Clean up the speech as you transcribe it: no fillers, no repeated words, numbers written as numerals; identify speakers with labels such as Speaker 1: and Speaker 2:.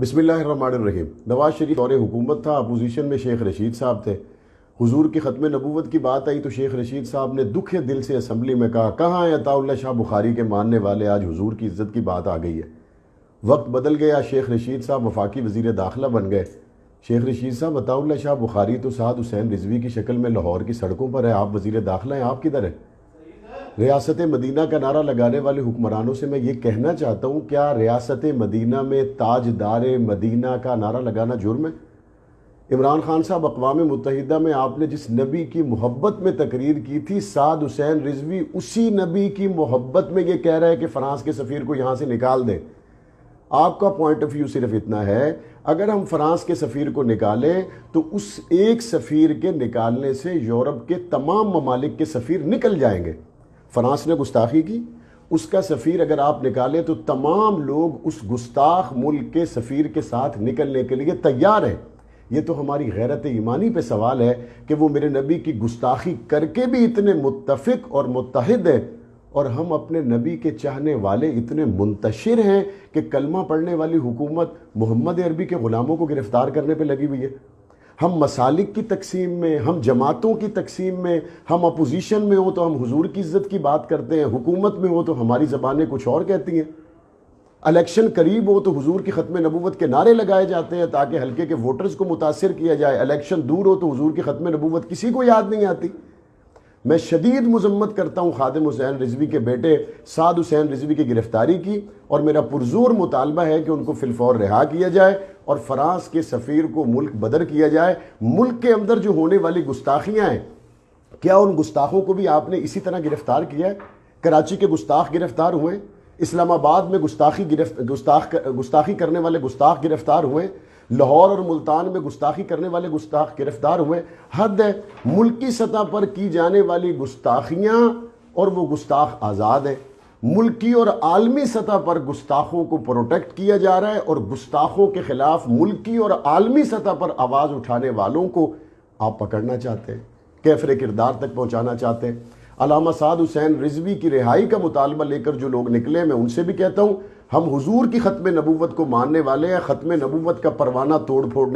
Speaker 1: بسم اللہ الرحمن الرحیم۔ نواز شریف دور حکومت تھا، اپوزیشن میں شیخ رشید صاحب تھے۔ حضور کی ختم نبوت کی بات آئی تو شیخ رشید صاحب نے دکھے دل سے اسمبلی میں کہا، کہاں ہے عطا اللہ شاہ بخاری کے ماننے والے، آج حضور کی عزت کی بات آ گئی ہے۔ وقت بدل گیا، شیخ رشید صاحب وفاقی وزیر داخلہ بن گئے۔ شیخ رشید صاحب، عطا اللہ شاہ بخاری تو سعد حسین رضوی کی شکل میں لاہور کی سڑکوں پر ہے، آپ وزیر داخلہ ہیں، آپ کدھر ہیں؟ ریاست مدینہ کا نعرہ لگانے والے حکمرانوں سے میں یہ کہنا چاہتا ہوں، کیا ریاست مدینہ میں تاجدار مدینہ کا نعرہ لگانا جرم ہے؟ عمران خان صاحب، اقوام متحدہ میں آپ نے جس نبی کی محبت میں تقریر کی تھی، سعد حسین رضوی اسی نبی کی محبت میں یہ کہہ رہا ہے کہ فرانس کے سفیر کو یہاں سے نکال دیں۔ آپ کا پوائنٹ آف ویو صرف اتنا ہے، اگر ہم فرانس کے سفیر کو نکالیں تو اس ایک سفیر کے نکالنے سے یورپ کے تمام ممالک کے سفیر نکل جائیں گے۔ فرانس نے گستاخی کی، اس کا سفیر اگر آپ نکالیں تو تمام لوگ اس گستاخ ملک کے سفیر کے ساتھ نکلنے کے لیے تیار ہیں۔ یہ تو ہماری غیرت ایمانی پہ سوال ہے کہ وہ میرے نبی کی گستاخی کر کے بھی اتنے متفق اور متحد ہیں، اور ہم اپنے نبی کے چاہنے والے اتنے منتشر ہیں کہ کلمہ پڑھنے والی حکومت محمد عربی کے غلاموں کو گرفتار کرنے پہ لگی ہوئی ہے۔ ہم مسالک کی تقسیم میں، ہم جماعتوں کی تقسیم میں، ہم اپوزیشن میں ہو تو ہم حضور کی عزت کی بات کرتے ہیں، حکومت میں ہو تو ہماری زبانیں کچھ اور کہتی ہیں۔ الیکشن قریب ہو تو حضور کی ختم نبوت کے نعرے لگائے جاتے ہیں تاکہ حلقے کے ووٹرز کو متاثر کیا جائے، الیکشن دور ہو تو حضور کی ختم نبوت کسی کو یاد نہیں آتی۔ میں شدید مذمت کرتا ہوں خادم حسین رضوی کے بیٹے سعد حسین رضوی کی گرفتاری کی، اور میرا پرزور مطالبہ ہے کہ ان کو فی الفور رہا کیا جائے اور فرانس کے سفیر کو ملک بدر کیا جائے۔ ملک کے اندر جو ہونے والی گستاخیاں ہیں، کیا ان گستاخوں کو بھی آپ نے اسی طرح گرفتار کیا ہے؟ کراچی کے گستاخ گرفتار ہوئے، اسلام آباد میں گستاخی کرنے والے گستاخ گرفتار ہوئے، لاہور اور ملتان میں گستاخی کرنے والے گستاخ گرفتار ہوئے۔ حد ہے، ملکی سطح پر کی جانے والی گستاخیاں اور وہ گستاخ آزاد ہیں، ملکی اور عالمی سطح پر گستاخوں کو پروٹیکٹ کیا جا رہا ہے، اور گستاخوں کے خلاف ملکی اور عالمی سطح پر آواز اٹھانے والوں کو آپ پکڑنا چاہتے ہیں، کیفر کردار تک پہنچانا چاہتے ہیں۔ علامہ سعد حسین رضوی کی رہائی کا مطالبہ لے کر جو لوگ نکلے، میں ان سے بھی کہتا ہوں، ہم حضور کی ختم نبوت کو ماننے والے ہیں، ختم نبوت کا پروانہ توڑ پھوڑ نہیں